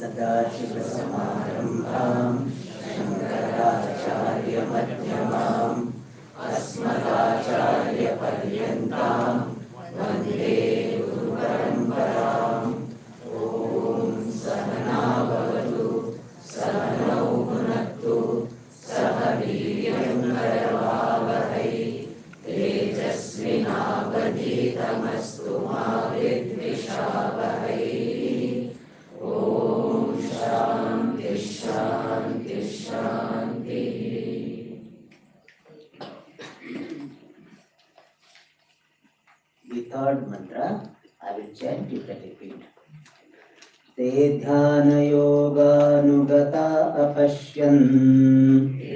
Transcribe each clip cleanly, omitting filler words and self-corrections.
सदाशिवसमारम्भां शङ्कराचार्यमध्यमाम् अस्मदाचार्यपर्यन्तां वन्दे गुरुपरम्पराम्। ॐ सहना भवतु सहनौ भुनक्तु सह वीर्यं करवावहै तेजस्विनावधीतमस्तु मा विद्विषावहै। शांति शांति शांति। The third mantra I will chant, you can repeat. Te dhyana yoganugata apashyan. Te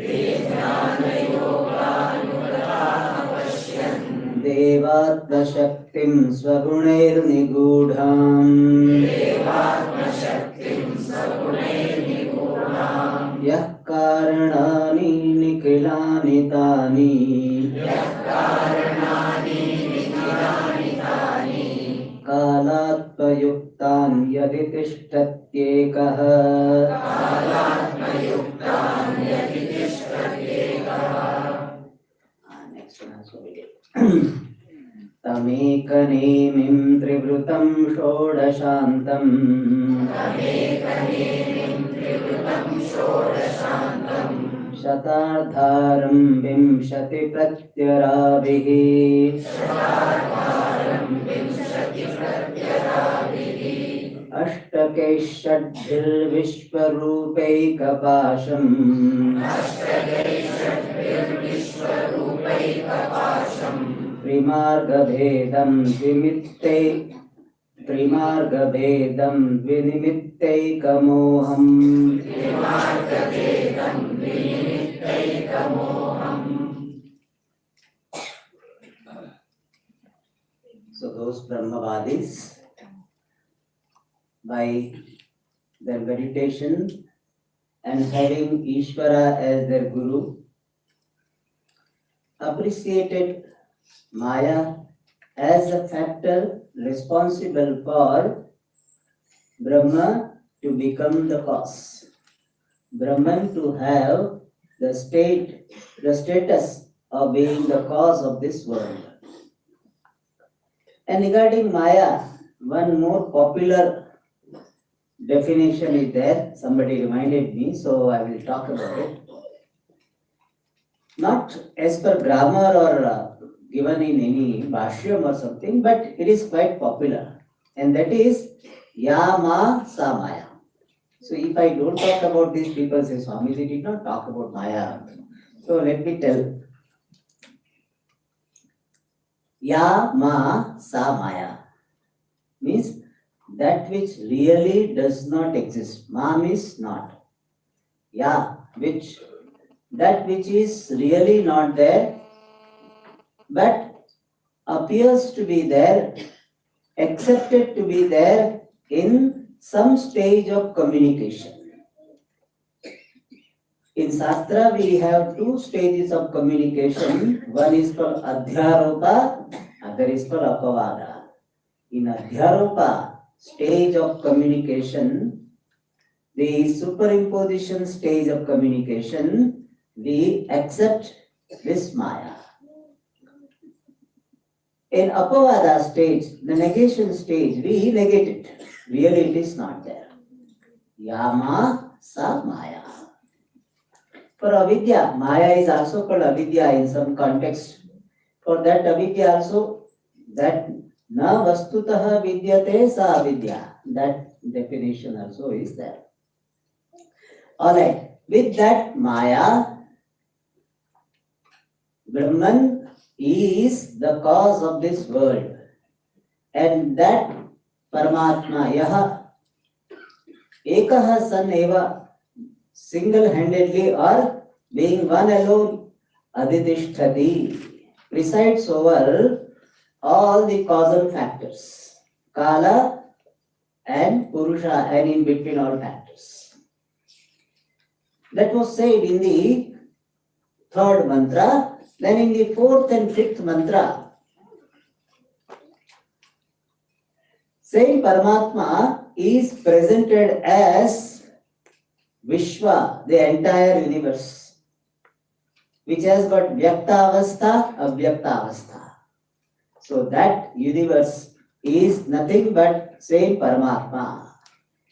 dhyana yoganugata apashyan. Devatma shaktim swagunair nigudham. Devatma shaktim swagunair nigudham. Yah karanani nikhilani tani. Yah karanani nikhilani tani. कालात्मयुक्तान यदि तिष्ठत्येकः कालात्मयुक्तान यदि तिष्ठत्येकः। Next one also we did. तमेकनेमिं त्रिवृतं षोडशान्तं तमेकनेमिं त्रिवृतं षोडशान्तं शतार्धारं विंशतिप्रत्यराभिः शतार्धारं विंशतिप्रत्यराभिः अष्टकैः षड्भिर्विश्वरूपैकपाशम् अष्टकैः षड्भिर्विश्वरूपैकपाशम् त्रिमार्गभेदं द्विनिमित्तैकमोहम् त्रिमार्गभेदं द्विनिमित्तैकमोहम्। So those Brahmavadis, by their meditation and having Ishvara as their guru, appreciated Maya as a factor responsible for Brahma to become the cause, Brahman to have the status of being the cause of this world. And regarding Maya, one more popular definition is there. Somebody reminded me, so I will talk about it. Not as per grammar or given in any bhashyam or something, but it is quite popular. And that is Yama Sa Maya. So if I don't talk about this, people say, Swamiji did not talk about Maya. So let me tell. Yama Sa Maya means that which really does not exist. Ma means not. Ya, that which is really not there, but appears to be there, accepted to be there in some stage of communication. In Shastra, we have two stages of communication. One is called Adhyaropa, other is called Apavada. In Adhyaropa stage of communication, the superimposition stage of communication, we accept this Maya. In Apavada stage, the negation stage, we negate it. Really it is not there. Yama Sa Maya. For avidya, Maya is also called avidya in some context. For that avidya also, that na vastutaha vidyate sa avidya. That definition also is there. Alright, with that Maya, Brahman is the cause of this world. And that Paramatma, Yaha, Ekaha San Eva, single-handedly or being one alone, Adhitishtati, presides over all the causal factors, Kala and Purusha, and in between all factors. That was said in the third mantra. Then in the fourth and fifth mantra, same Paramatma is presented as Vishwa, the entire universe, which has got Vyakta Avastha. So that universe is nothing but same Paramatma.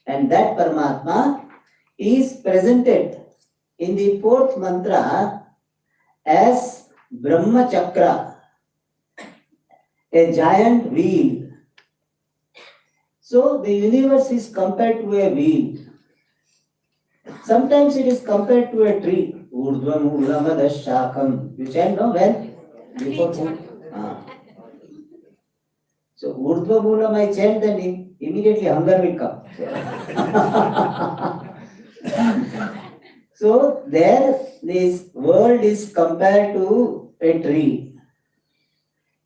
And that Paramatma is presented in the fourth mantra as Brahma Chakra, a giant wheel. So the universe is compared to a wheel. Sometimes it is compared to a tree. Urdhvam Ulamadash You chant no when? Before food. So Urdhva Moolam I chant, then immediately hunger will come. So there this world is compared to a tree.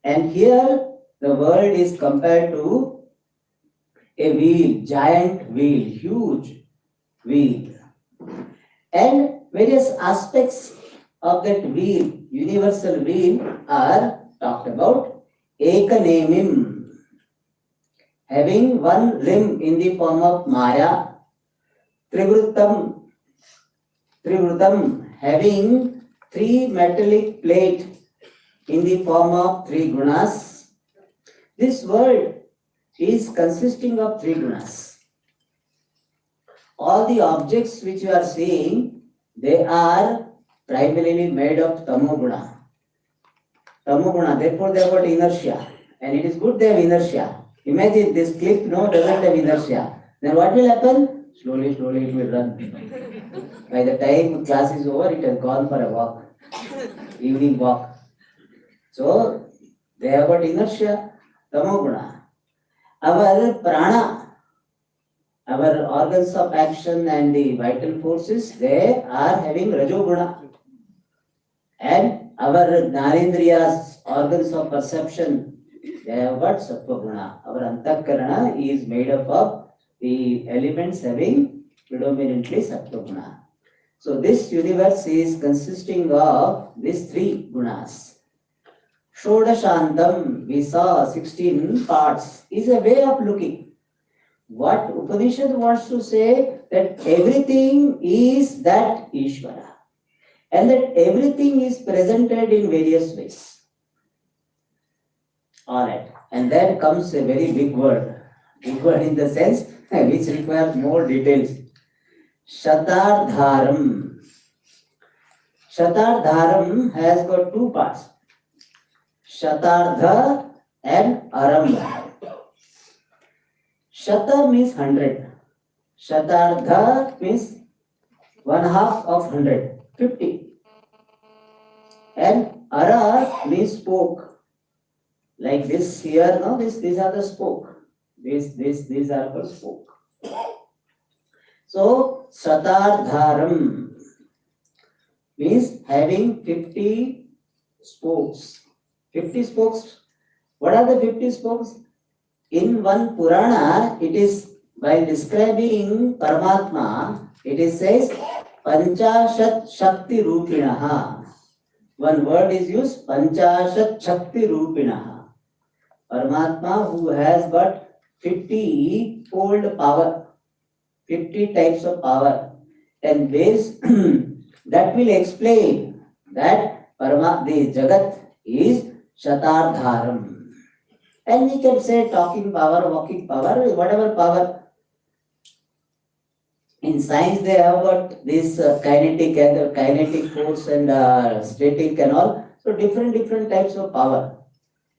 And here the world is compared to a wheel, giant wheel, huge wheel. And various aspects of that wheel, universal wheel, are talked about. Ekanemim, having one limb in the form of Maya. Trivrutam, having three metallic plates in the form of three gunas. This world is consisting of three gunas. All the objects which you are seeing, they are primarily made of tamoguna. Tamoguna, therefore they have got inertia. And it is good they have inertia. Imagine this clip doesn't have inertia. Then what will happen? Slowly it will run. By the time class is over, it has gone for a walk. Evening walk. So they have got inertia, tamoguna. Our prana, our organs of action and the vital forces, they are having rajoguna. And our gnanendriyas, organs of perception, they have got sattva-guna. Our antakarana is made up of the elements having predominantly sattva-guna. So this universe is consisting of these three gunas. Shodashantam, we saw 16 parts, is a way of looking. What Upanishad wants to say, that everything is that Ishvara. And that everything is presented in various ways. Alright, and then comes a very big word. Big word in the sense which requires more details. Shatardharam. Shatardharam has got two parts. Shatardha and Aram. Shata means 100. Shatardha means 1/2 of 100, 50. And Ara means spoke. Like this here, these are the spoke. These are called spoke. So, Shatardharam means having 50 spokes. 50 spokes. What are the 50 spokes? In one Purana, it is by describing Paramatma, it is says Panchashat Shakti Rupinaha. One word is used, Panchashat Shakti Rupinaha. Paramatma who has got 50-fold power, 50 types of power. And this that will explain that the Jagat is Shatardharam. And we can say talking power, walking power, whatever power. In science, they have got this kinetic and kinetic force and static and all. So different types of power.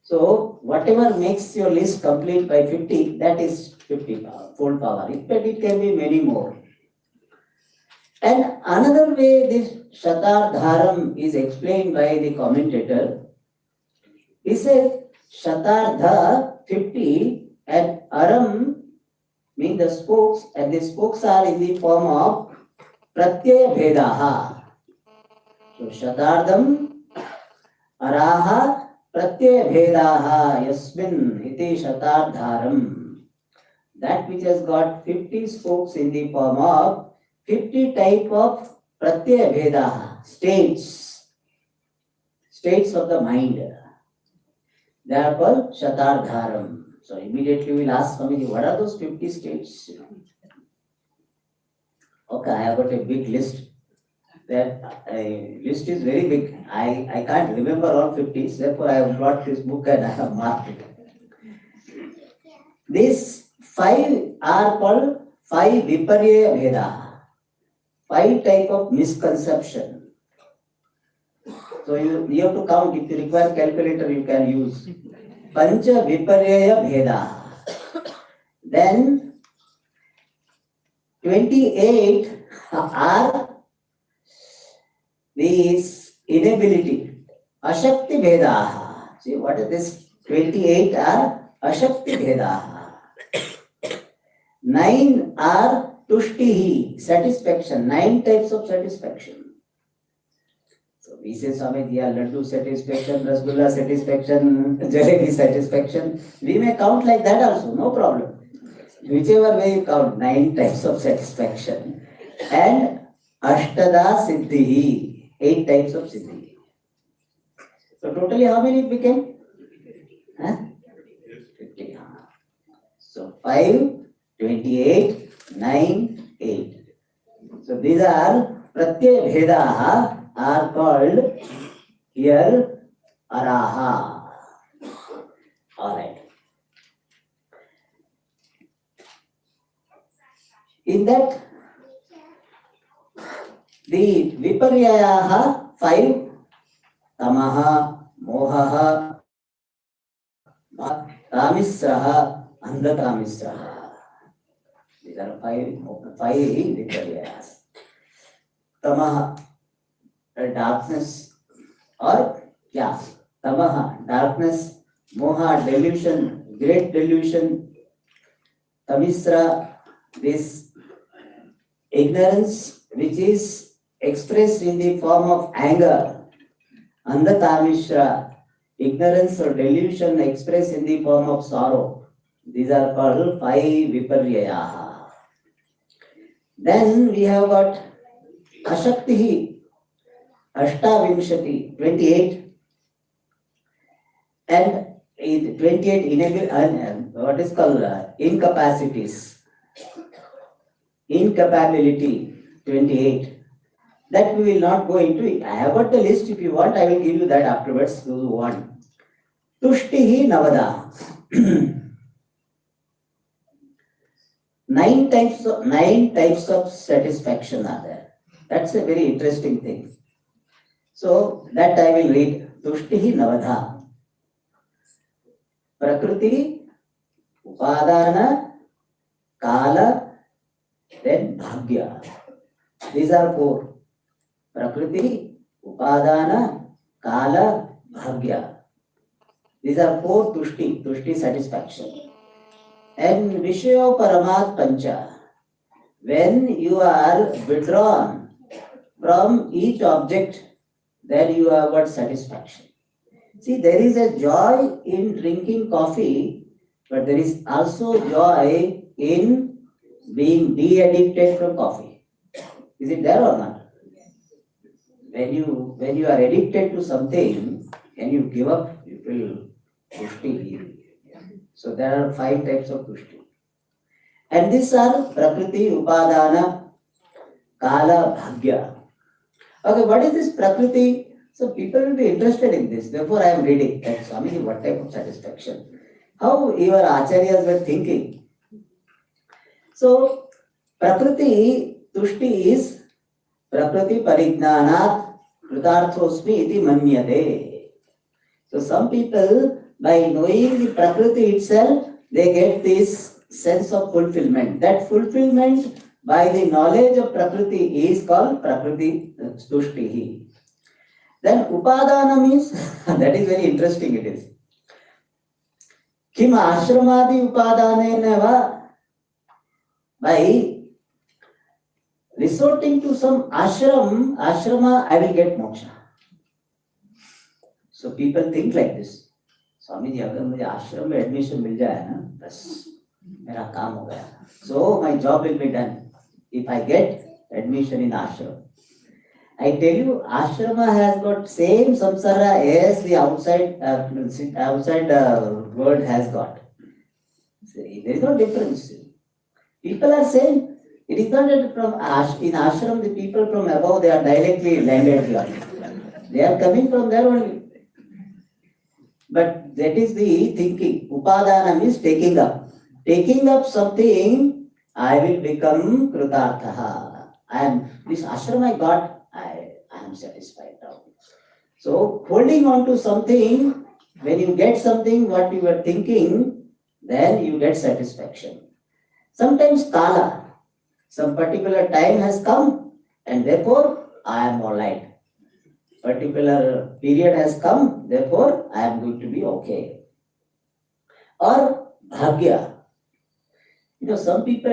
So whatever makes your list complete by 50, that is 50 power, full power. But it can be many more. And another way this Shatardharam is explained by the commentator, he says Shatardha 50 and Aram mean the spokes, and the spokes are in the form of Pratyaya Bhedaha. So Shatardham Araha Pratyaya Bhedaha Yasmin Iti Shatardharam. That which has got 50 spokes in the form of 50 type of Pratyaya Bhedaha, states of the mind. They are called Shatardharam. So immediately we'll ask Swamiji, what are those 50 states? Okay, I have got a big list. That list is very big. I can't remember all 50, therefore I have brought this book and I have marked it. These 5 are called 5 Viparya Bheda, 5 type of misconception. So you have to count. If you require calculator, you can use. Pancha Viparya Bheda. Then 28 are these inability. Ashakti Bheda. See what is this? 28 are Ashakti Bheda. 9 are Tushtihi, satisfaction. 9 types of satisfaction. So we say Swamiji, laddu satisfaction, rasgulla satisfaction, jalebi satisfaction. We may count like that also, no problem. Whichever way you count, 9 types of satisfaction. And Ashtada Siddhi, 8 types of Siddhi. So totally how many it became? 50. So 5, 28, 9, 8. So these are Pratyaya Bhedaha are called here Araha. Alright. In that, the Viparyayaha 5, Tamaha, Mohaha, Tamisraha, Andhatamisraha. These are 5 Viparyayas. Tamaha, darkness, or Tamaha, darkness, Moha, delusion, great delusion, Tamisra, this ignorance which is expressed in the form of anger, Andhatamishra, ignorance or delusion expressed in the form of sorrow. These are called 5 Viparyayaha. Then we have got Ashaktihi, Ashtavimshati, 28, and 28 what is called incapacities, incapability, 28. That we will not go into it. I have got the list. If you want, I will give you that afterwards. Those who want. Tushtihi Navada. 9 types of satisfaction are there. That's a very interesting thing. So that I will read. Tushtihi Navada. Prakriti, Upadana, Kala, then Bhagya. These are 4. Prakriti, Upadana, Kala, Bhagya. These are 4 Tushti satisfaction. And Vishyo Paramat Pancha. When you are withdrawn from each object, then you have got satisfaction. See, there is a joy in drinking coffee, but there is also joy in being de-addicted from coffee. Is it there or not? When you are addicted to something and you give up, you feel tushti. So there are 5 types of tushti. And these are Prakriti, Upadana, Kala, Bhagya. Okay, what is this Prakriti? So people will be interested in this. Therefore, I am reading that Swamiji, what type of satisfaction? How your acharyas were thinking. So, Prakriti Tushti is Prakriti Parignanat Kritarthosmi iti manyate. So some people, by knowing the Prakriti itself, they get this sense of fulfillment. That fulfillment by the knowledge of Prakriti is called Prakriti Tushti. Then Upadana means, that is very interesting it is. Kim ashramadi upadane va. By resorting to some ashrama, I will get moksha. So people think like this. Swamiji, अगर मुझे आश्रम में admission मिल जाए ना, बस मेरा काम हो गया. So my job will be done if I get admission in ashram. I tell you, ashrama has got same samsara as the outside world has got. There is no difference. People are saying, it is not that in ashram, the people from above, they are directly landed here. They are coming from there only. But that is the thinking. Upadana means taking up. Taking up something, I will become Kritarthaha. This ashram I got, I am satisfied now. So holding on to something, when you get something what you were thinking, then you get satisfaction. Sometimes kala, some particular time has come and therefore I am alright. Particular period has come, therefore I am going to be okay. Or bhagya. Some people,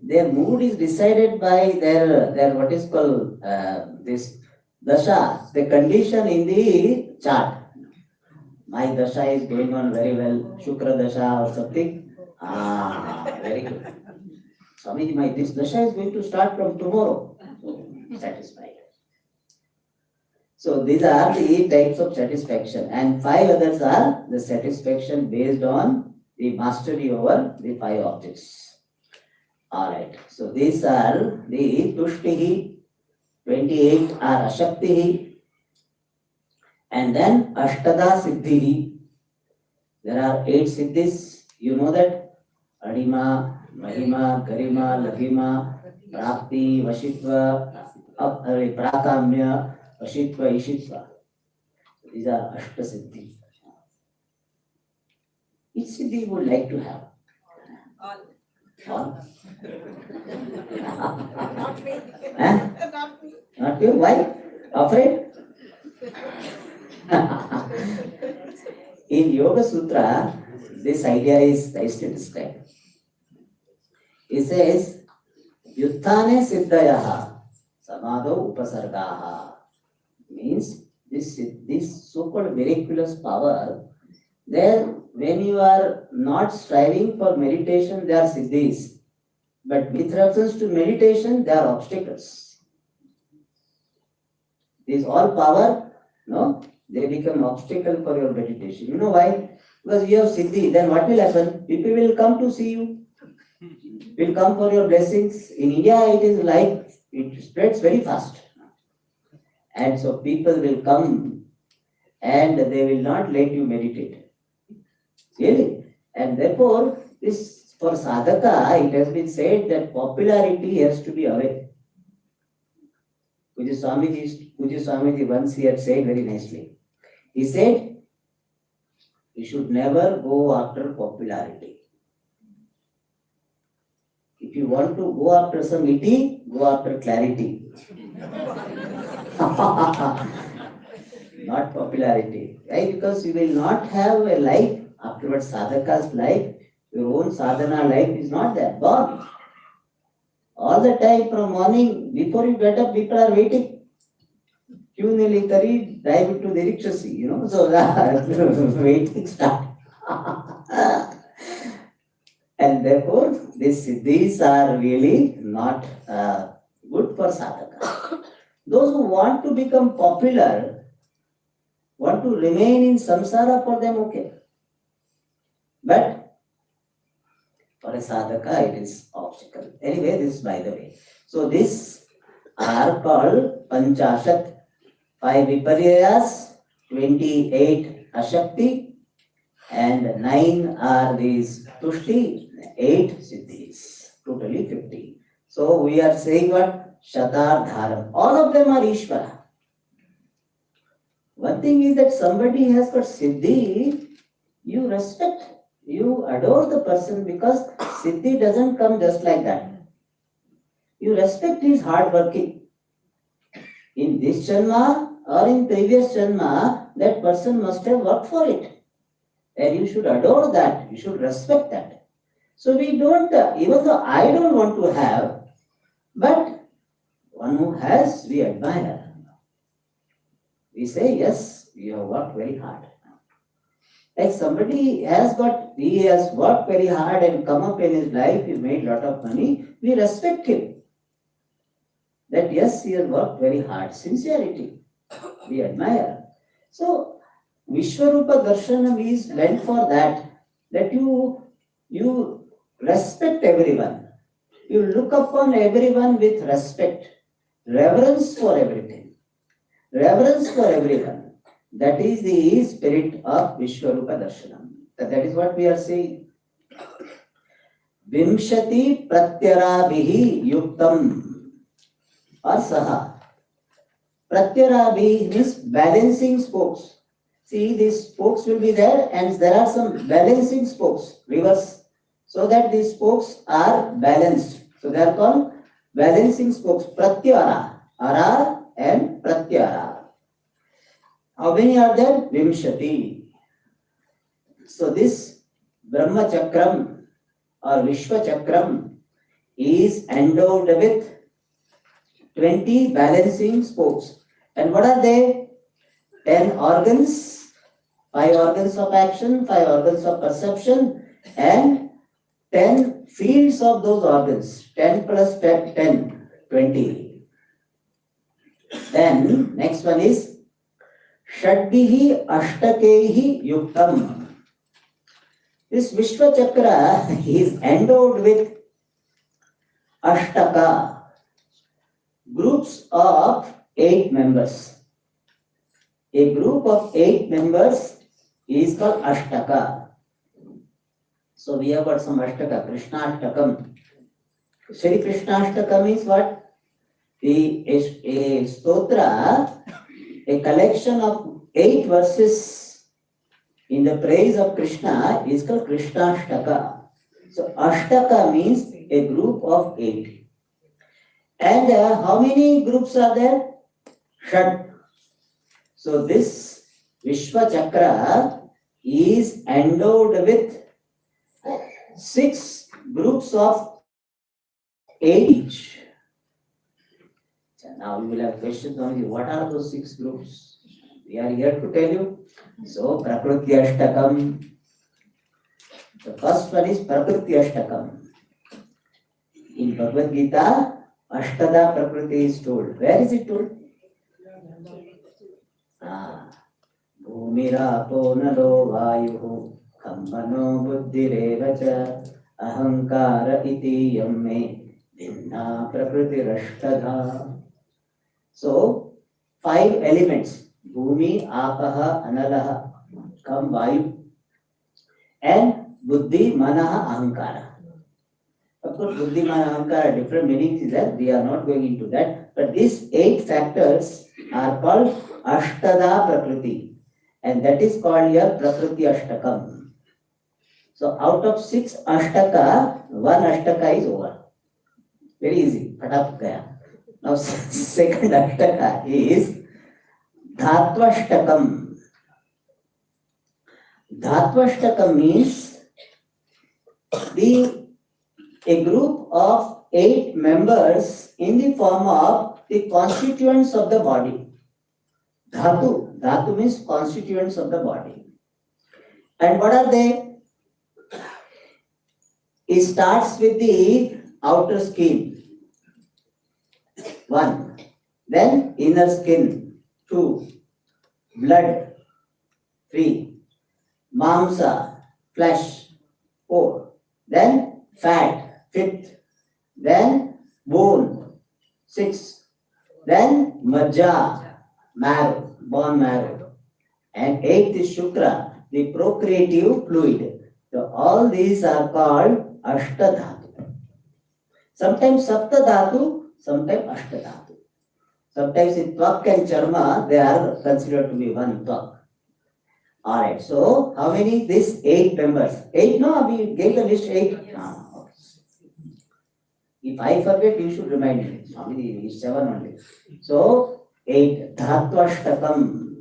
their mood is decided by their what is called this dasha, the condition in the chart. My dasha is going on very well, Shukra dasha or something. Very good. Swamiji, this dasha is going to start from tomorrow. Satisfied. So these are the types of satisfaction, and 5 others are the satisfaction based on the mastery over the 5 objects. Alright, so these are the tushtihi, 28 are ashaktihi, and then ashtada siddhihi. There are 8 siddhis, you know that? Adima, Mahima, Garima, Laghima, Prapti, Vashitva, Prakamya, Ashitva, Ishitva. These are Ashta Siddhi. Which Siddhi you would like to have? All? Not me. Not me. Not you? Why? Afraid? In Yoga Sutra, this idea is nicely described. It says, Yuthane Siddhayaha Samadho Upasargaha. Means this so-called miraculous power, there when you are not striving for meditation, they are siddhis. But with reference to meditation, they are obstacles. This all power, no, they become obstacle for your meditation. You know why? Because you have siddhi, then what will happen? People will come to see you, will come for your blessings. In India, it is like, it spreads very fast. And so people will come and they will not let you meditate. Really? And therefore, this for sadhaka, it has been said that popularity has to be away. Puja Swamiji once he had said very nicely. He said, you should never go after popularity. If you want to go after some iti, go after clarity. Not popularity, right? Because you will not have a life afterwards. Sadhaka's life, your own sadhana life is not there. Gone. All the time from morning, before you get up, people are waiting. Kyun nili tari, dive into the rikshasi, so waiting start. And therefore, these are really not good for sadhaka. Those who want to become popular, want to remain in samsara, for them okay. But for a sadhaka, it is obstacle. Anyway, this by the way. So these are called Panchashat, 5 Viparyayas, 28 Ashakti, and 9 are these Tushti, 8 Siddhis, totally 50. So we are saying what? Shatar Dharam. All of them are Ishvara. One thing is that somebody has got Siddhi, you respect, you adore the person because Siddhi doesn't come just like that. You respect his hard working. In this Janma or in previous Janma, that person must have worked for it. And you should adore that, you should respect that. So we don't, even though I don't want to have, but one who has, we admire. We say, yes, you have worked very hard. Like somebody he has worked very hard and come up in his life, he made a lot of money, we respect him. That yes, he has worked very hard. Sincerity, we admire. So, Vishwarupa Darshanam is meant for that you You respect everyone. You look upon everyone with respect, reverence for everything, reverence for everyone. That is the spirit of Vishwarupa Darshanam. That is what we are saying. Vimshati pratyarabihi yuktam or saha. Pratyarabihi means balancing spokes. See, these spokes will be there and there are some balancing spokes, reverse, so that these spokes are balanced. So they are called balancing spokes, pratyara, ara and pratyara. How many are there? Vimshati. So this Brahma Chakram or Vishwa Chakram is endowed with 20 balancing spokes. And what are they? 10 organs, 5 organs of action, 5 organs of perception, and 10 fields of those organs. 10 plus 10, 10, 20. Then next one is Shadbihi Ashtakehi Yuktam. This Vishwa Chakra is endowed with Ashtaka, groups of 8 members. A group of 8 members is called Ashtaka. So we have got some Ashtaka, Krishna Ashtakam. Shri Krishna Ashtakam is what? A stotra, a collection of 8 verses in the praise of Krishna is called Krishna Ashtaka. So Ashtaka means a group of 8. And how many groups are there? Shad. So this Vishwa Chakra is endowed with 6 groups of 8 each. So now we will have questions on you. What are those 6 groups? We are here to tell you. So Prakriti Ashtakam. The first one is Prakriti Ashtakam. In Bhagavad Gita, Ashtada Prakriti is told. Where is it told? Bhumirapo nalo vayuhu kammano buddhirevacha ahankara iti yamme vinna prakriti rashtadha. So 5 elements: Bhumi, Apaha, Analaha, Kam, Vayu, and Buddhi, Manaha, Ahankara. Of course, Buddhi, Mana, Ahankara, different meanings is there. We are not going into that. But these 8 factors are called Ashtada Prakriti. And that is called here Prakriti Ashtakam. So out of 6 Ashtaka, 1 Ashtaka is over. Very easy. Patap gaya. Now second Ashtaka is Dhatvashtakam. Dhatvashtakam means a group of 8 members in the form of the constituents of the body. Dhatu. Dhatu means constituents of the body. And what are they? It starts with the outer skin. 1. Then inner skin. 2. Blood. 3. Mamsa, flesh. 4. Then fat. 5th. Then bone. 6. Then majja, marrow, bone marrow. And 8th is Shukra, the procreative fluid. So all these are called Ashtadhatu. Sometimes Saptadhatu, sometimes Ashtadhatu. Sometimes in Tvak and Charma, they are considered to be one Tvak. Alright, so how many? These 8 members. 8, no, we gave the list 8. Ah, okay. If I forget, you should remind me. Only 7 only. So 8, Dhatvashtakam.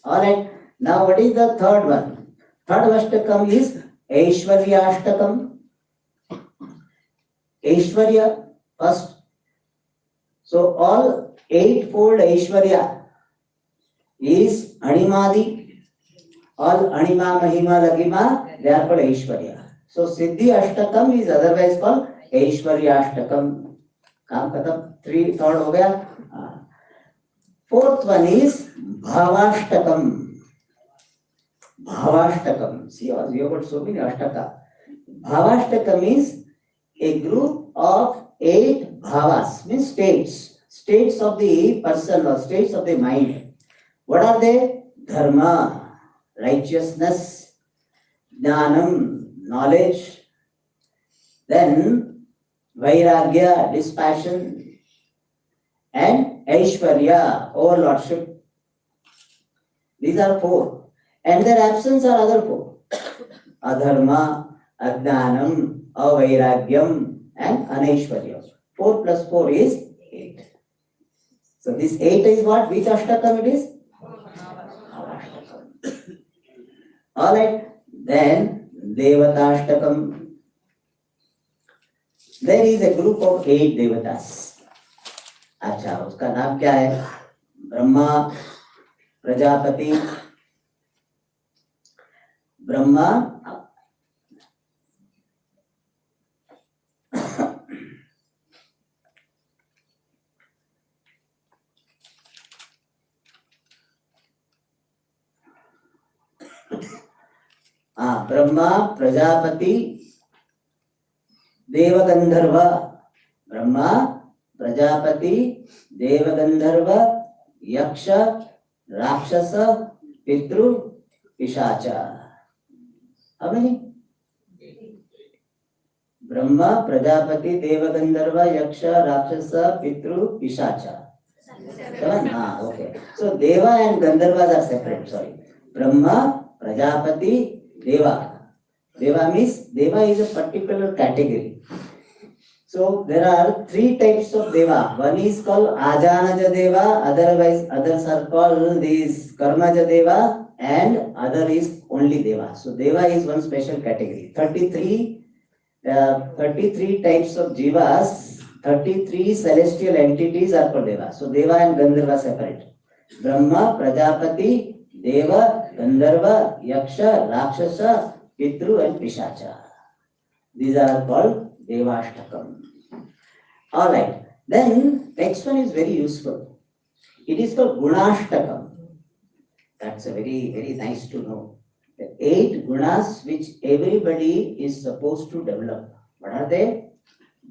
Alright, now what is the third one? Third Ashtakam is Aishwaryashtakam. Aishwarya first. So all 8-fold Aishwarya is Animadi. All Anima, Mahima, Lagima, they are called Aishwarya. So Siddhi Ashtakam is otherwise called Aishwarya Ashtakam. Kaam khatam. 3 third ho gaya. Fourth one is Bhavashtakam. Bhavashtakam. See, you have got so many Ashtaka. Bhavashtaka means a group of 8 bhavas, means states of the person or states of the mind. What are they? Dharma, righteousness, jnanam, knowledge, then vairagya, dispassion, and aishwarya, overlordship. These are 4. And their absence are other 4. Adharma, Ajnanam, Avairagyam, and Anaishwaryam. 4 plus 4 is 8. So this 8 is what? Which Ashtakam it is? Bhavashtakam. Alright. Then Devatashtakam. There is a group of 8 Devatas. अच्छा, उसका नाम क्या है? ब्रह्मा, प्रजापति, ब्रह्मा, ब्रह्मा, प्रजापति, देवगंधर्व, ब्रह्मा, प्रजापति, देवगंधर्व, यक्ष, राक्षस, पितृ, पिशाच. How many? Brahma, Prajapati, देवगंधर्व, यक्ष, राक्षस, पितृ, पिशाच. 7? Okay. So Deva and Gandharvas are separate. Sorry. Brahma, Prajapati, Deva. Deva means Deva is a particular category. So there are 3 types of Deva. One is called Ajanaja Deva, others are called these Karmaja Deva, and other is only Deva. So Deva is one special category. 33 types of Jivas, 33 celestial entities are called Deva. So Deva and Gandharva separate. Brahma, Prajapati, Deva, Gandharva, Yaksha, Rakshasa, Pitru and Pishacha. These are called Devashtakam. Alright. Then next one is very useful. It is called Gunashtakam. That's a very, very nice to know. The 8 gunas which everybody is supposed to develop. What are they?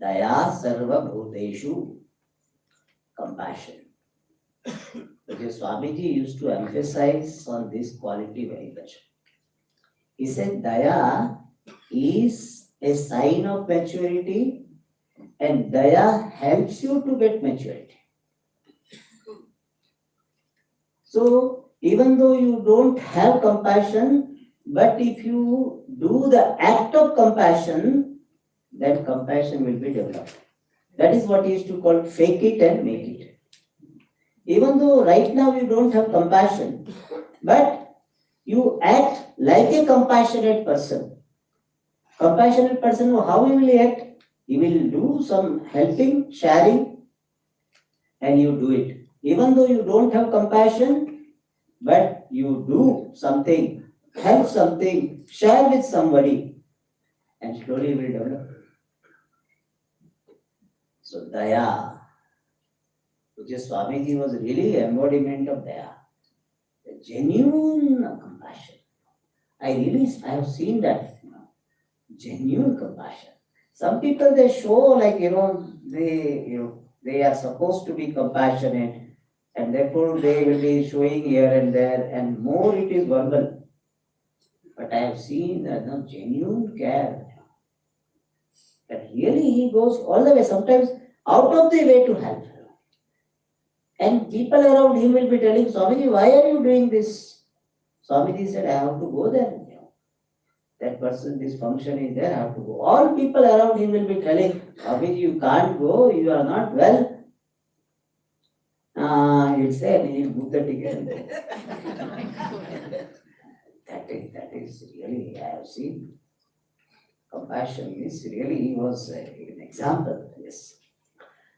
Daya Sarva Bhuteshu. Compassion. Because Swamiji used to emphasize on this quality very much. He said Daya is a sign of maturity, and Daya helps you to get maturity. So even though you don't have compassion, but if you do the act of compassion, then compassion will be developed. That is what he used to call fake it and make it. Even though right now you don't have compassion, but you act like a compassionate person. Compassionate person, how he will act? He will do some helping, sharing, and you do it. Even though you don't have compassion, but you do something, help something, share with somebody, and slowly will develop. So Daya, which is Swamiji was really embodiment of Daya. The genuine compassion. I have seen that, genuine compassion. Some people they show like, they are supposed to be compassionate, and therefore they will be showing here and there, and more it is verbal. But I have seen that genuine care. That really he goes all the way, sometimes out of the way to help. And people around him will be telling, Swamiji, why are you doing this? Swamiji said, I have to go there. That person, this function is there, I have to go. All people around him will be telling, Swamiji, you can't go, you are not well. He'll say, he'll book the ticket. That is really, I have seen. Compassion is really, he was an example. Yes.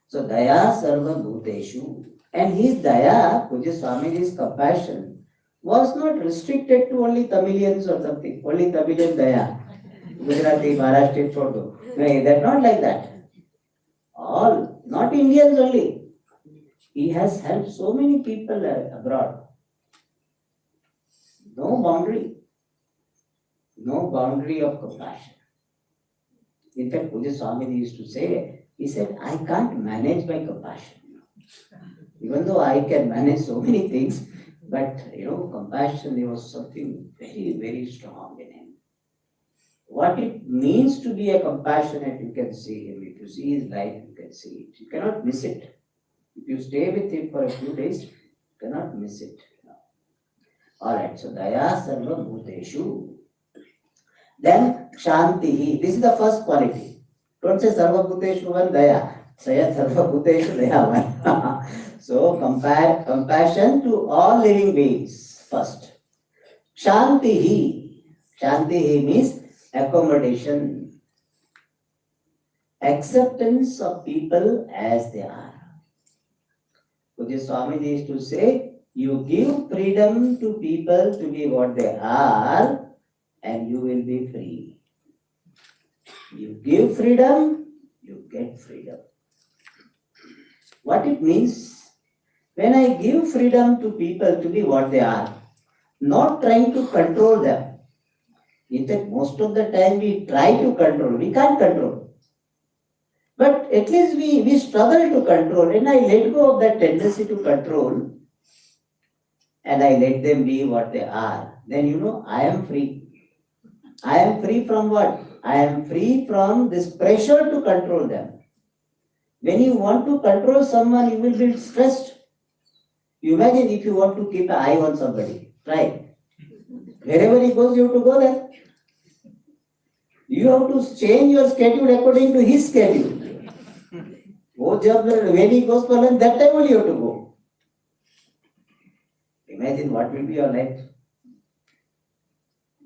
So, Daya Sarva Bhuteshu. And his Daya, which is Swamiji's compassion, was not restricted to only Tamilians or something. Only Tamilian Daya. Gujarati, Maharashtra, Chodo. No, that's not like that. All, not Indians only. He has helped so many people abroad. No boundary. No boundary of compassion. In fact, Puja Swamiji used to say, he said, I can't manage my compassion. Even though I can manage so many things, but compassion, there was something very, very strong in him. What it means to be a compassionate, you can see him. If you see his life, you can see it. You cannot miss it. If you stay with him for a few days, you cannot miss it. Alright, so Daya Sarva Bhuteshu. Then Shanti. This is the first quality. Don't say Sarva Bhuteshu one Daya. Say Sarva Bhuteshu Daya one. So compassion to all living beings first. Shanti. Shanti means accommodation. Acceptance of people as they are. Puja Swamiji used to say, you give freedom to people to be what they are, and you will be free. You give freedom, you get freedom. What it means? When I give freedom to people to be what they are, not trying to control them. In fact, most of the time we try to control, we can't control. But at least we struggle to control, and I let go of that tendency to control, and I let them be what they are. Then I am free. I am free from what? I am free from this pressure to control them. When you want to control someone, you will be stressed. You imagine if you want to keep an eye on somebody. Try. Wherever he goes, you have to go there. You have to change your schedule according to his schedule. When he goes for lunch, that time only you have to go. Imagine what will be your life.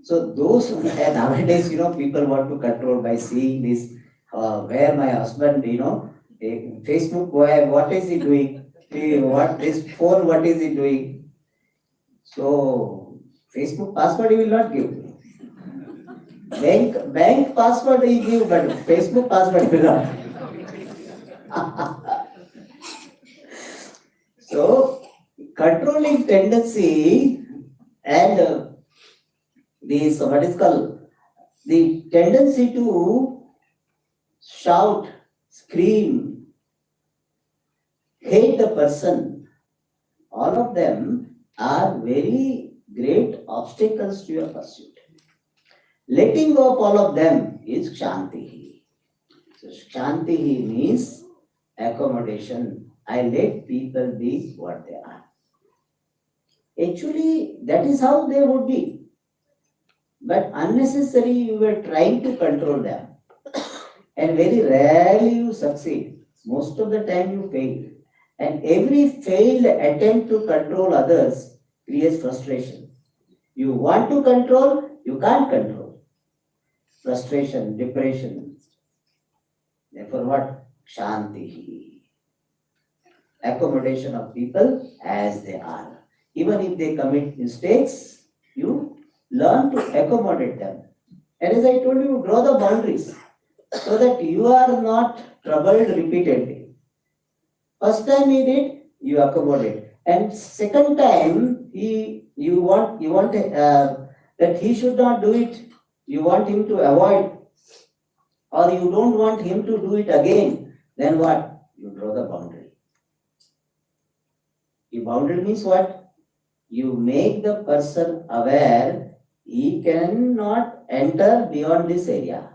So those nowadays, people want to control by seeing this, where my husband, Facebook, what is he doing? What this phone, what is he doing? So Facebook password he will not give. Bank password he give, but Facebook password he will not. So controlling tendency and this what is called the tendency to shout, scream, hate the person, all of them are very great obstacles to your pursuit. Letting go of all of them is Shanti. So Shanti means accommodation. I let people be what they are. Actually, that is how they would be. But unnecessarily you were trying to control them. And very rarely you succeed. Most of the time you fail. And every failed attempt to control others creates frustration. You want to control, you can't control. Frustration, depression. Therefore what? Shanti. Accommodation of people as they are. Even if they commit mistakes, you learn to accommodate them. And as I told you, draw the boundaries so that you are not troubled repeatedly. First time he did, you accommodate. And second time, you want that he should not do it. You want him to avoid, or you don't want him to do it again. Then what? You draw the boundary. The boundary means what? You make the person aware he cannot enter beyond this area.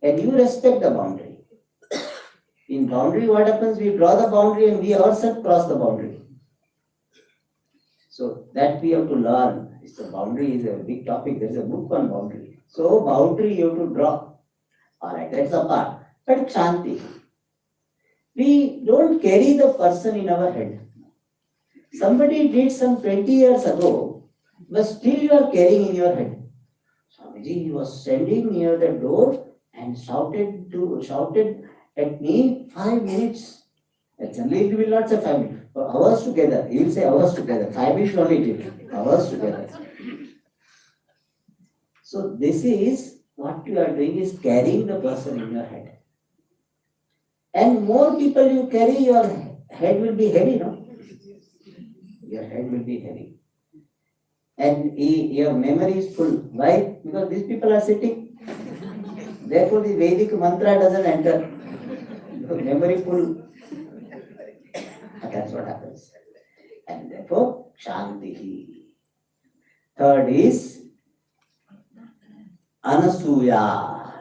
And you respect the boundary. In boundary, what happens? We draw the boundary and we ourselves cross the boundary. So that we have to learn. The boundary is a big topic. There is a book on boundary. So boundary you have to draw. Alright, that's a part. But Shanti. We don't carry the person in our head. Somebody did some 20 years ago, but still you are carrying in your head. Swamiji, he was standing near the door and shouted at me 5 minutes. And generally he will not say 5 minutes, for hours together. He will say hours together. 5 minutes only it will. Hours together. So this is what you are doing, is carrying the person in your head. And more people you carry, your head will be heavy, no? Your head will be heavy. And your memory is full. Why? Because these people are sitting. Therefore, the Vedic mantra doesn't enter. Memory full. That's what happens. And therefore, Shanti. Third is Anasuya.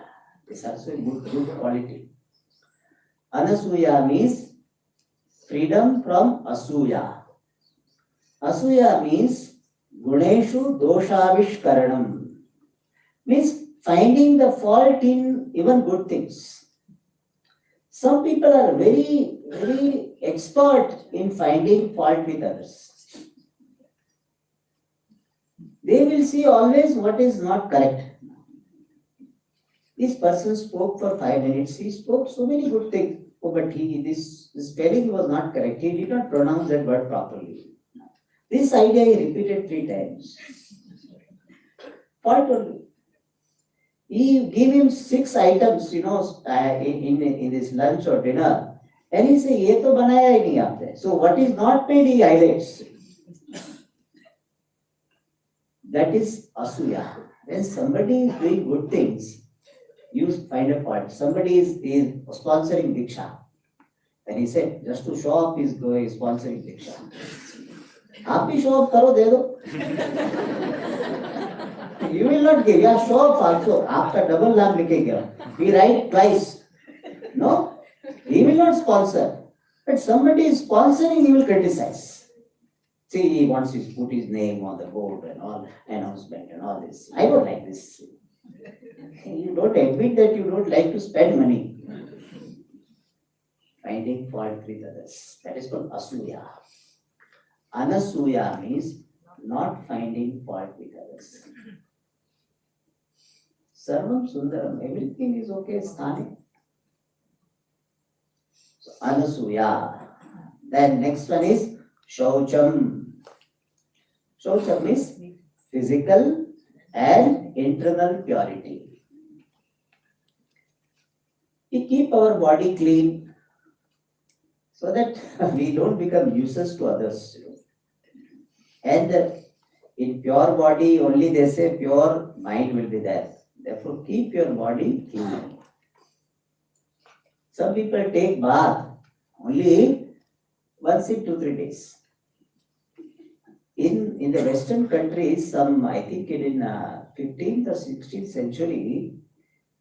This is also a good quality. Anasuya means freedom from Asuya. Asuya means Guneshu Doshavishkaranam. Means finding the fault in even good things. Some people are very, very expert in finding fault with others. They will see always what is not correct. This person spoke for 5 minutes. He spoke so many good things. Oh, but this spelling was not correct. He did not pronounce that word properly. This idea he repeated 3 times. Fault only. He gave him 6 items, in this lunch or dinner. And he said, "Ye to banaya hi nahi aapne." So what is not made, he highlights. That is Asuya. When somebody is doing good things, you find a fault. Somebody is sponsoring Diksha. And he said, just to show off, he's sponsoring Diksha. आप भी show off करो, दे दो. You will not give. Yeah, show off also. आपका double लाभ लिखेगा. We write twice. No, he will not sponsor. But somebody is sponsoring, he will criticize. See, he wants to put his name on the board and all announcement and all this. I don't like this. You don't admit that you don't like to spend money. Finding fault with others. That is called Asuya. Anasuya means not finding fault with others. Sarvam Sundaram. Everything is okay, Sthani. So, Anasuya. Then next one is Shaucham. Shaucham means physical and internal purity. We keep our body clean so that we don't become nuisance to others. And in pure body, only they say pure mind will be there. Therefore, keep your body clean. Some people take bath only once in 2-3 days. In the Western countries, I think in 15th or 16th century,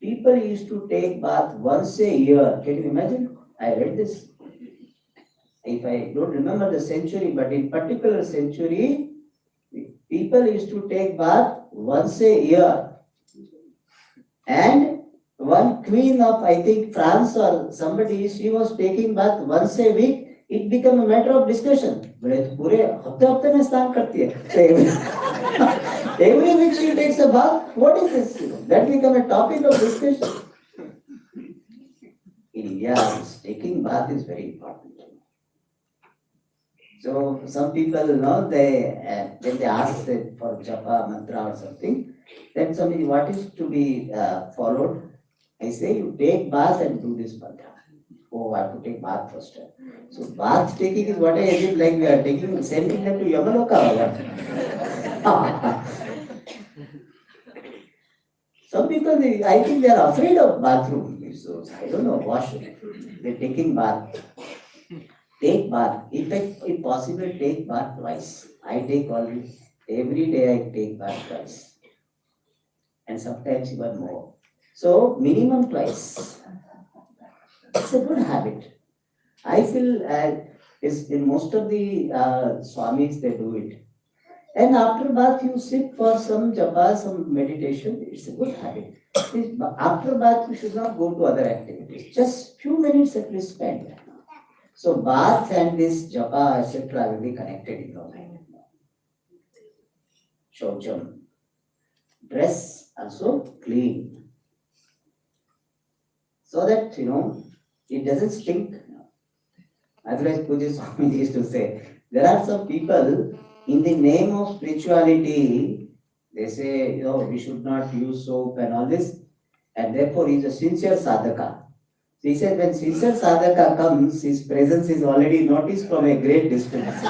people used to take bath once a year. Can you imagine? I read this. If I don't remember the century, but in particular century, people used to take bath once a year. And one queen of, I think, France or somebody, she was taking bath once a week. It became a matter of discussion. Every week she takes a bath. What is this? That became a topic of discussion. In India, taking bath is very important. So some people, when they ask for japa, mantra or something, then somebody, what is to be followed? I say, you take bath and do this mantra. Oh, I have to take bath first. So bath taking is what I assume, like we are sending them to Yamaloka. Some people, I think they are afraid of bathroom. So I don't know, wash. They're taking bath. Take bath. If possible, take bath twice. I take already. Every day I take bath twice. And sometimes even more. So minimum twice. It's a good habit. I feel in most of the Swamis, they do it. And after bath, you sit for some japa, some meditation. It's a good habit. After bath, you should not go to other activities. Just few minutes at least spend. So bath and this japa, etc. will be connected in your mind. Shaucham. Dress also clean. So that, it doesn't stink. Otherwise, Puja Swami used to say, there are some people, in the name of spirituality, they say, we should not use soap and all this, and therefore he is a sincere sadhaka. He said, when sincere sadhaka comes, his presence is already noticed from a great distance.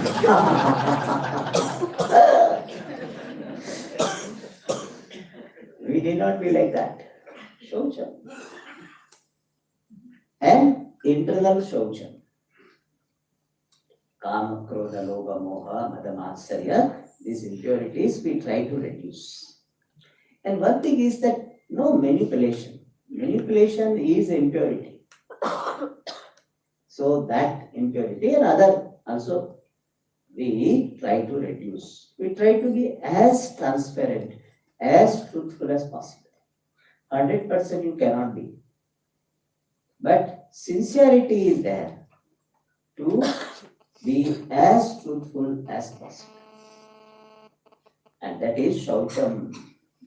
We need not be like that. Shaucham. And internal Shaucham. Kama, Krodha, Lobha, Moha, Mada, Matsarya. These impurities we try to reduce. And one thing is that no manipulation. Manipulation is impurity. So that impurity and other also we try to reduce. We try to be as transparent, as truthful as possible. 100% you cannot be. But sincerity is there to be as truthful as possible. And that is Shaucham.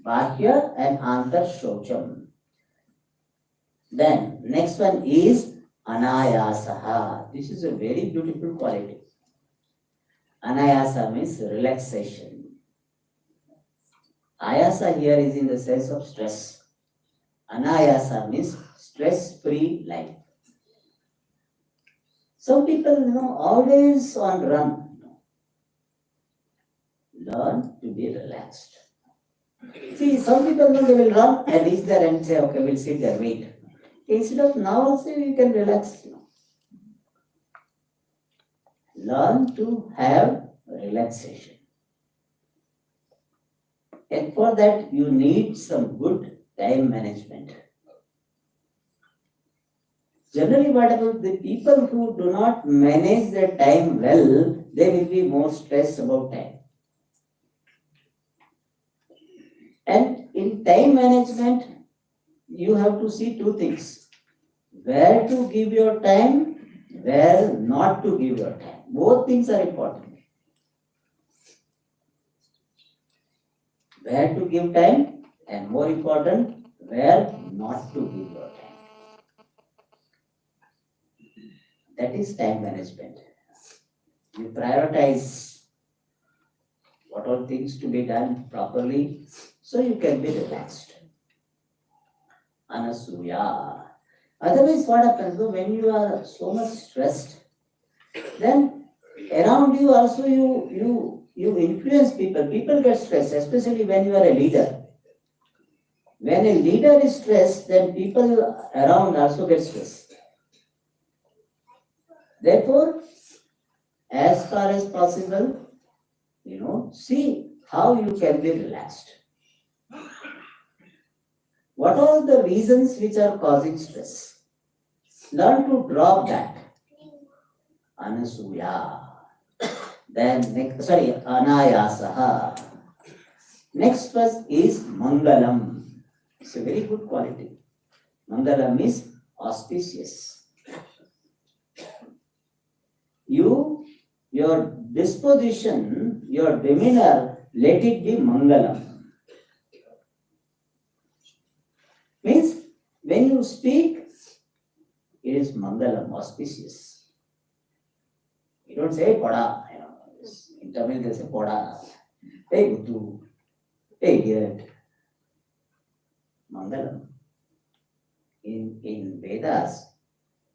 Bahya and Antar Shaucham. Then next one is Anayasaha. This is a very beautiful quality. Anayasa means relaxation. Ayasa here is in the sense of stress. Anayasa means stress-free life. Some people, always on run. Learn to be relaxed. See, some people they will run and reach there and say, okay, we'll sit there, wait. Instead of now also you can relax. Learn to have relaxation. And for that you need some good time management. Generally, what about the people who do not manage their time well, they will be more stressed about time. And in time management, you have to see two things. Where to give your time, where not to give your time. Both things are important. Where to give time and more important, where not to give your time. That is time management. You prioritize what all things to be done properly so you can be relaxed. Anasuya. Otherwise, what happens when you are so much stressed, then around you also you influence people. People get stressed, especially when you are a leader. When a leader is stressed, then people around also get stressed. Therefore, as far as possible, see how you can be relaxed. What are the reasons which are causing stress? Learn to drop that. Anasuya. Then Anayasaha. Next verse is Mangalam. It's a very good quality. Mangalam is auspicious. Your disposition, your demeanor, let it be Mangalam. Means, when you speak, it is Mangalam, auspicious. You don't say Poda. In Tamil they say Poda. Hey Buddhu. Hey idiot. Mangalam. In Vedas,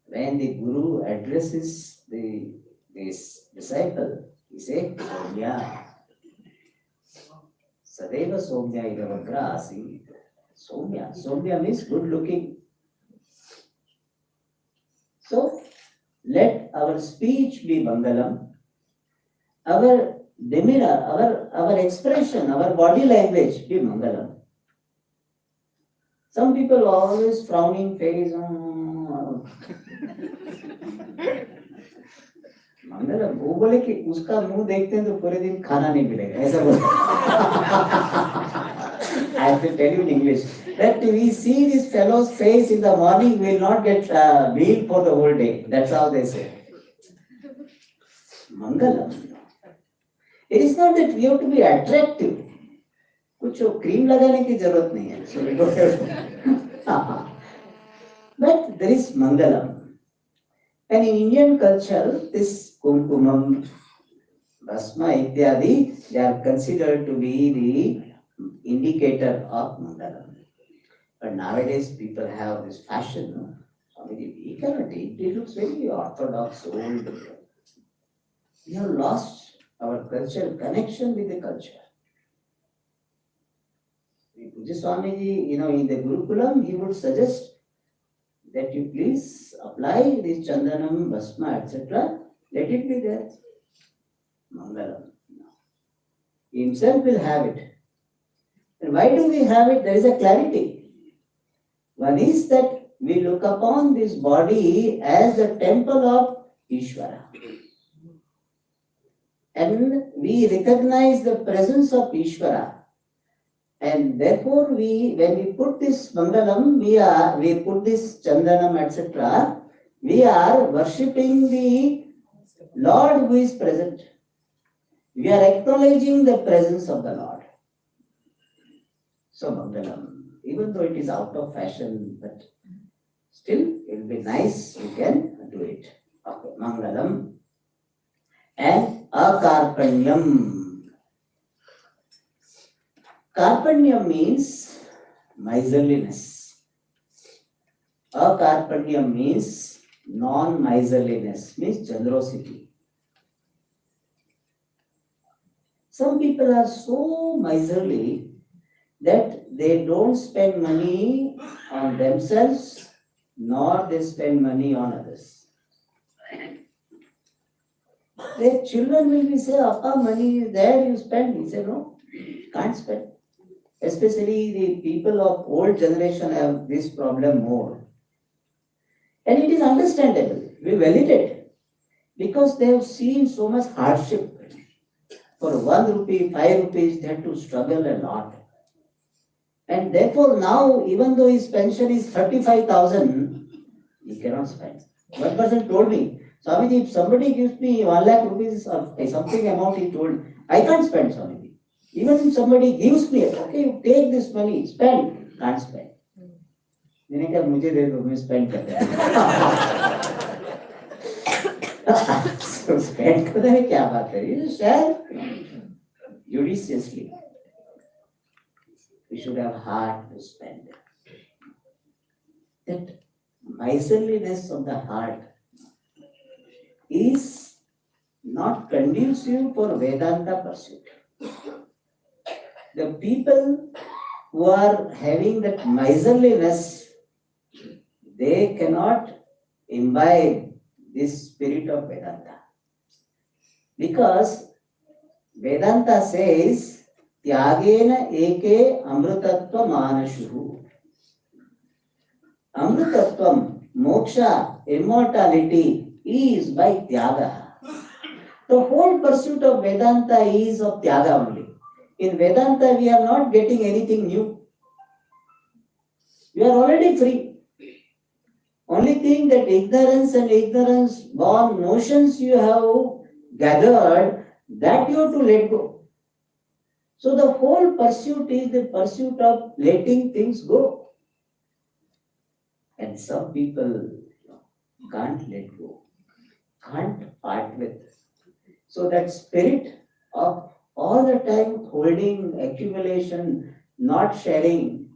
when the Guru addresses this disciple, he says, Somya. Sadeva Somya idavagra asit. Somya. Somya means good looking. So, let our speech be Mangalam. Our demeanor, our expression, our body language be Mangalam. Some people always frowning face. मंगलम वो बोले कि उसका मुंह देखते हैं तो पूरे दिन खाना नहीं मिलेगा ऐसा बोलते I have to tell you in English that we see this fellow's face in the morning, we will not get meal for the whole day. That's how they say. Mangalam. It is not that we have to be attractive. कुछ cream लगाने की जरूरत नहीं है. So we don't have to. But there is Mangalam. And in Indian culture, this kumkumam, bhasma, ityadi, they are considered to be the indicator of Mangalam. But nowadays, people have this fashion. We cannot eat. It looks very orthodox, old. We have lost our culture, connection with the culture. We do Puja Swamiji, in the Gurukulam, he would suggest that you please apply this Chandanam, Bhasma, etc. Let it be there. Mangalam. He himself will have it. And why do we have it? There is a clarity. One is that we look upon this body as the temple of Ishvara. And we recognize the presence of Ishvara. And therefore, when we put this Mangalam, we put this Chandanam, etc., we are worshipping the Lord who is present. We are acknowledging the presence of the Lord. So Mangalam, even though it is out of fashion, but still it will be nice, you can do it. Okay, Mangalam. And Akarpanyam. Karpanyam means miserliness. Akarpanyam means non-miserliness, means generosity. Some people are so miserly that they don't spend money on themselves, nor they spend money on others. Their children will be say, Appa, money is there, you spend. He said, no, can't spend. Especially the people of old generation have this problem more. And it is understandable. We validate it. Because they have seen so much hardship. For 1 rupee, 5 rupees, they have to struggle a lot. And therefore now, even though his pension is 35,000, he cannot spend. One person told me, Swamiji, if somebody gives me 1 lakh rupees or something amount, he told, I can't spend, Swamiji. Even if somebody gives me, okay, you take this money, spend, can't spend. मैंने कहा मुझे दे दो मैं spend कर दूँगा. So spend करने में क्या बात है? You share judiciously. We should have heart to spend. That miserliness of the heart is not conducive for Vedanta pursuit. The people who are having that miserliness, they cannot imbibe this spirit of Vedanta. Because Vedanta says, Tyagena eke amrutatva manashuhu. Amrutatvam, moksha, immortality is by Tyaga. The whole pursuit of Vedanta is of Tyaga only. In Vedanta, we are not getting anything new. We are already free. Only thing that ignorance born notions you have gathered, that you have to let go. So the whole pursuit is the pursuit of letting things go. And some people can't let go, can't part with. So that spirit of all the time holding, accumulation, not sharing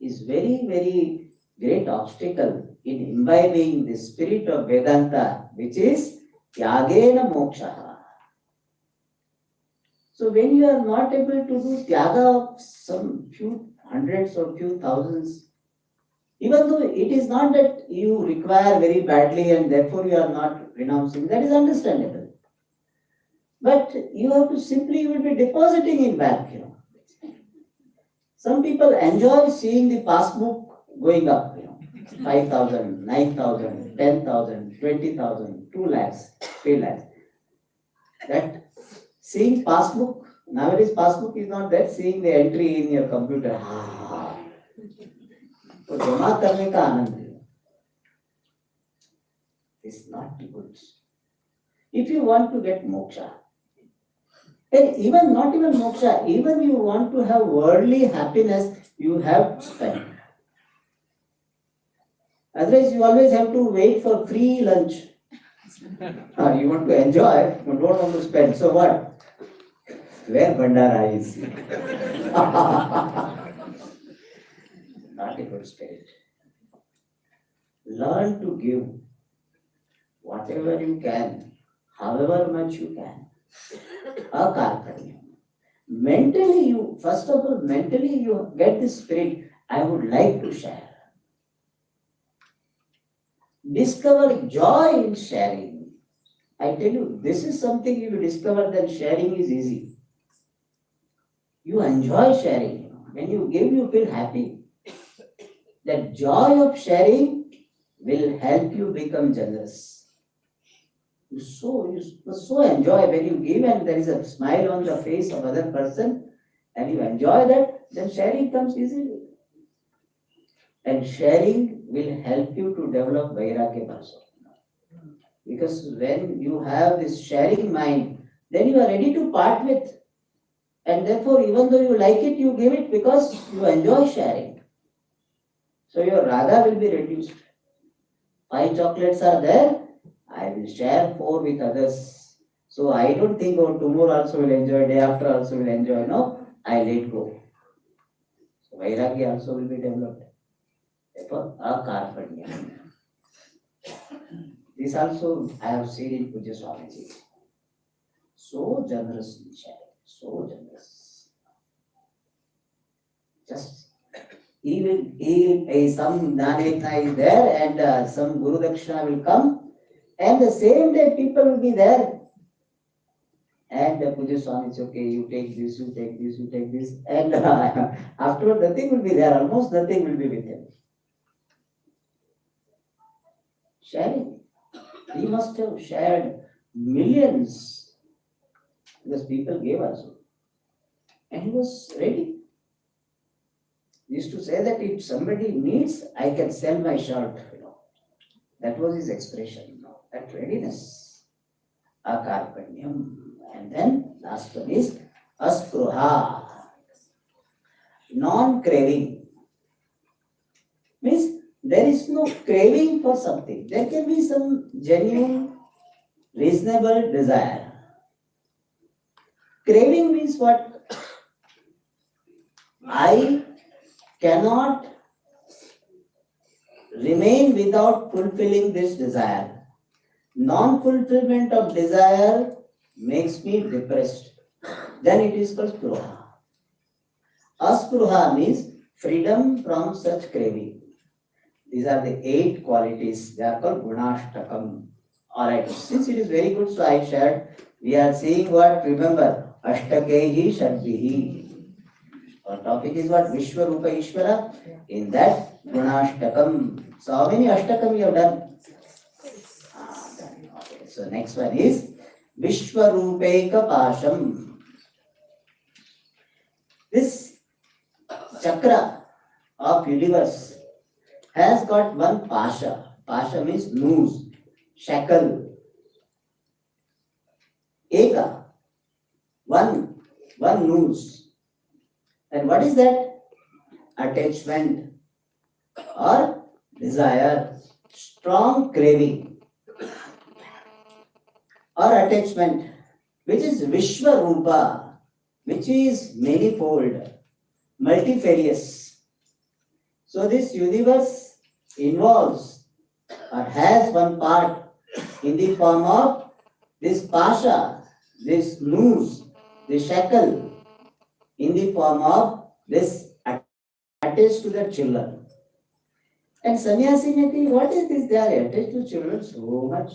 is very, very great obstacle in imbibing the spirit of Vedanta, which is Tyagena Moksha. So when you are not able to do Tyaga of some few hundreds or few thousands, even though it is not that you require very badly and therefore you are not renouncing, that is understandable. But you have to simply, you will be depositing in bank, Some people enjoy seeing the passbook going up, 5,000, 9,000, 10,000, 20,000, 2 lakhs, 3 lakhs. That seeing passbook, nowadays passbook is not that, seeing the entry in your computer. तो जमा करने का आनंद है. It's not good. If you want to get moksha, and even not even moksha, even you want to have worldly happiness, you have to spend. Otherwise, you always have to wait for free lunch. You want to enjoy, you don't want to spend. So what? Where Bandara is? Not a good spirit. Learn to give whatever you can, however much you can. Akarpanyam. Mentally, you, first of all, mentally you get this spirit, I would like to share. Discover joy in sharing. I tell you, this is something you discover that sharing is easy. You enjoy sharing. When you give, you feel happy. That joy of sharing will help you become generous. You so enjoy when you give and there is a smile on the face of other person and you enjoy that, then sharing comes easily. And sharing will help you to develop vairagya also. Because when you have this sharing mind, then you are ready to part with. And therefore, even though you like it, you give it because you enjoy sharing. So your raga will be reduced. 5 chocolates are there, I will share 4 with others. So I don't think, oh, tomorrow also will enjoy, day after also will enjoy. No, I let go. So vairagya also will be developed. Therefore, akarpanya. This also I have seen in Puja Swamiji. So generous in sharing, so generous. Just some Dhanetna is there and some Guru Dakshina will come and the same day people will be there. And Puja Swami is okay, you take this, you take this, you take this. And afterward nothing will be there, almost nothing will be with him. Sharing. He must have shared millions because people gave also. And he was ready. He used to say that if somebody needs, I can sell my shirt. That was his expression. That readiness. Akarpanyam. And then last one is aspruha. Non-craving. Means there is no craving for something. There can be some genuine, reasonable desire. Craving means what? I cannot remain without fulfilling this desire. Non-fulfillment of desire makes me depressed. Then it is called spruha. Aspruha means freedom from such craving. These are the 8 qualities. They are called gunashtakam. Alright, since it is very good, so I shared. We are seeing what? Remember, ashtakehi shadvihi. Our topic is what? Vishwarupa Ishvara. In that, gunashtakam. So how many ashtakam you have done? Done. Okay. So next one is Vishwarupeka Pasham. This chakra of universe has got one pasha. Pasha means noose, shackle. Eka, one noose. And what is that? Attachment or desire, strong craving or attachment, which is Vishwarupa, which is manifold, multifarious. So this universe involves or has one part in the form of this pasha, this noose, this shackle, in the form of this attached to the children. And sannyasi may think, what is this? They are attached to children so much.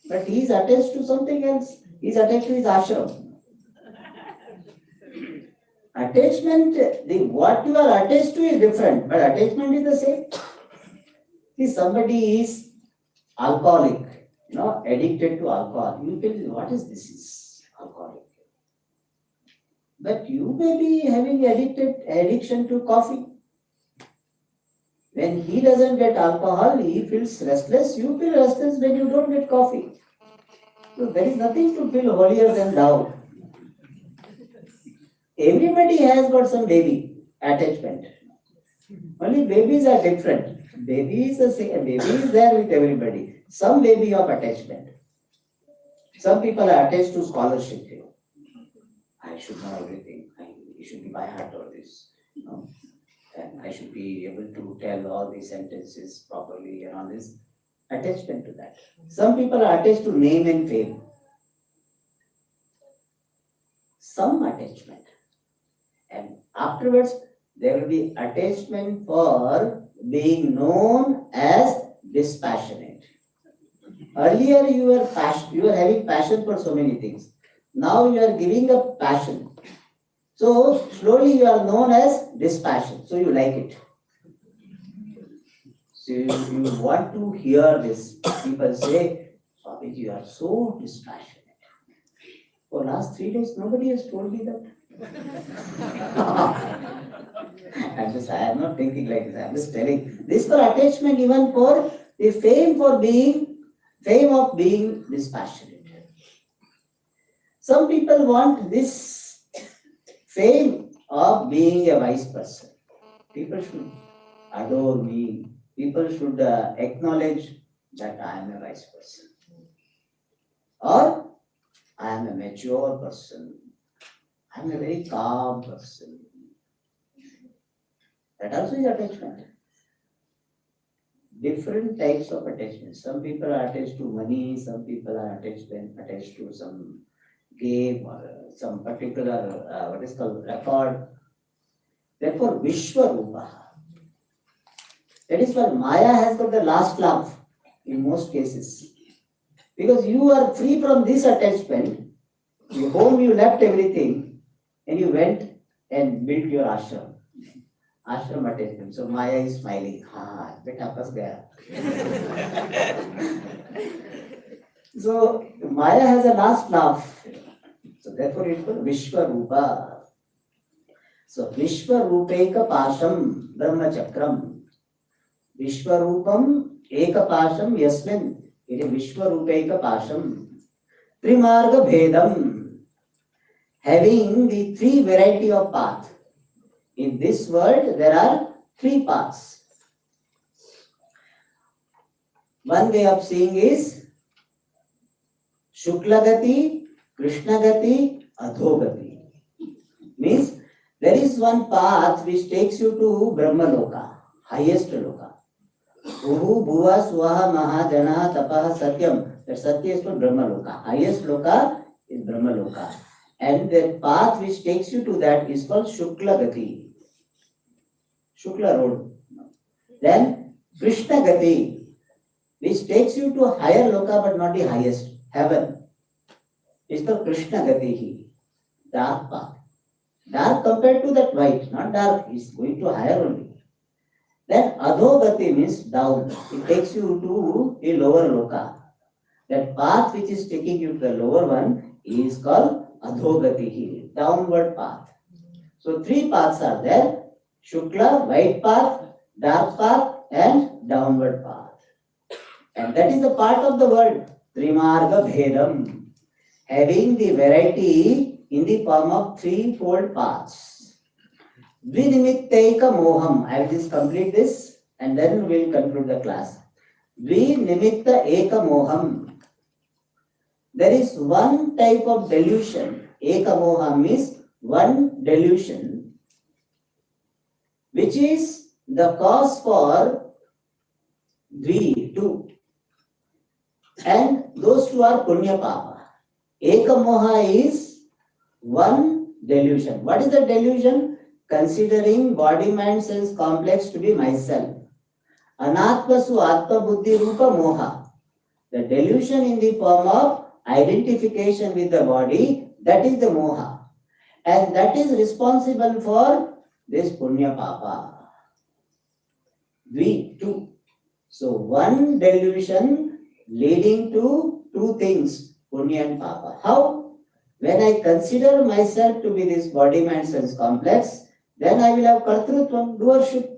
But he is attached to something else. He is attached to his ashram. Attachment, what you are attached to is different, but attachment is the same. See, somebody is alcoholic, addicted to alcohol. You feel, what is this? Is alcoholic. But you may be having addiction to coffee. When he doesn't get alcohol, he feels restless. You feel restless when you don't get coffee. So there is nothing to feel holier than thou. Everybody has got some baby attachment. Only babies are different. Baby is there with everybody. Some baby of attachment. Some people are attached to scholarship. I should know everything. It should be by heart or this. And I should be able to tell all these sentences properly and all this. Attachment to that. Some people are attached to name and fame. Some attachment. And afterwards, there will be attachment for being known as dispassionate. Earlier, you were having passion for so many things. Now you are giving up passion. So slowly you are known as dispassion. So you like it. So you want to hear this. People say, Swamiji, you are so dispassionate. For last 3 days, nobody has told me that. I am not thinking like this. I am just telling. This for attachment, even for the fame of being dispassionate. Some people want this fame of being a wise person. People should adore me. People should acknowledge that I am a wise person. Or I am a mature person. I am a very calm person. That also is attachment. Different types of attachment. Some people are attached to money, some people are attached to some game or some particular, what is called, record. Therefore, Vishwarupa. That is why Maya has got the last laugh in most cases. Because you are free from this attachment, home you left everything, and you went and built your ashram. Ashram attachment. So Maya is smiling. Beta fas gaya. So Maya has a last laugh. So therefore it is called Vishwarupa. So Vishwarupeka Pasham Brahma Chakram. Vishwarupam Eka Pasham Yasmin. It is Vishwarupeka Pasham. Trimarga Bhedam. Having the 3 variety of path. In this world, there are 3 paths. One way of seeing is Shuklagati, Krishnagati, Adhogati. Means there is one path which takes you to Brahmaloka, highest loka. Uhu, Bhuva, Swaha, Maha, Janaha, Tapaha, Satyam. That Satya is called Brahmaloka. Highest loka is Brahmaloka. And the path which takes you to that is called Shuklagati. Shukla road. Then Krishna Gati, which takes you to a higher loka but not the highest, heaven. It's called Krishna Gati, dark path. Dark compared to that white, not dark, it's going to higher only. Then Adhogati means down. It takes you to a lower loka. That path which is taking you to the lower one is called Adhogati, downward path. So 3 paths are there. Shukla, white path, dark path, and downward path. And that is the part of the world, Trimarga Bhedam, having the variety in the form of 3-fold paths. Dvinimittaika Moham. I will just complete this and then we will conclude the class. Dvinimitta Eka Moham. There is one type of delusion. Eka Moham means one delusion, which is the cause for 2. And those 2 are Punya Papa. Eka Moha is one delusion. What is the delusion? Considering body, mind, sense complex to be myself. Anatma Su Atma Buddhi Rupa Moha. The delusion in the form of identification with the body, that is the Moha. And that is responsible for this Punya Papa. 2. So one delusion leading to 2 things, Punya and Papa. How? When I consider myself to be this body, mind, sense complex, then I will have Kartrutvam, doership.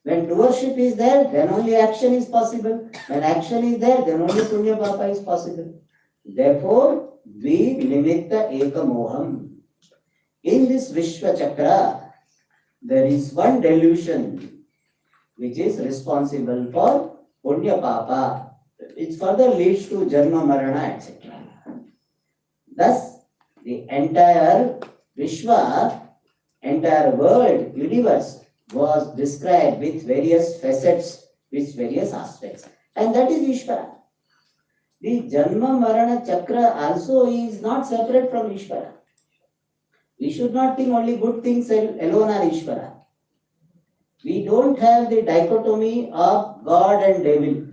When doership is there, then only action is possible. When action is there, then only Punya Papa is possible. Therefore, Dvinimitta Eka Moham. In this Vishwa Chakra, there is one delusion which is responsible for Punya Papa. It further leads to Janma Marana, etc. Thus, the entire Vishwa, entire world, universe was described with various facets, with various aspects. And that is Ishvara. The Janma Marana Chakra also is not separate from Ishvara. We should not think only good things alone are Ishvara. We don't have the dichotomy of God and devil.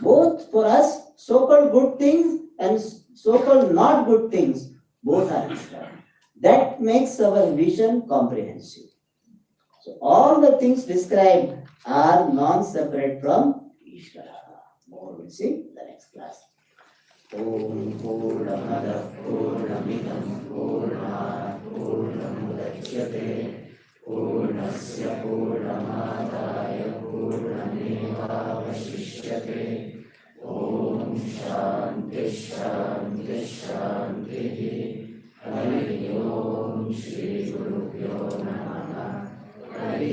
Both for us, so-called good things and so-called not good things, both are Ishvara. That makes our vision comprehensive. So all the things described are non-separate from Ishvara. More we'll see in the next class. Om Purnamada Purnamidam Purnat Purnamudachyate Purnasya Purnamadaya Purnamevavashishyate Om Shanti Shanti Shanti Hari Om Shri Gurubhyo Namaha Hari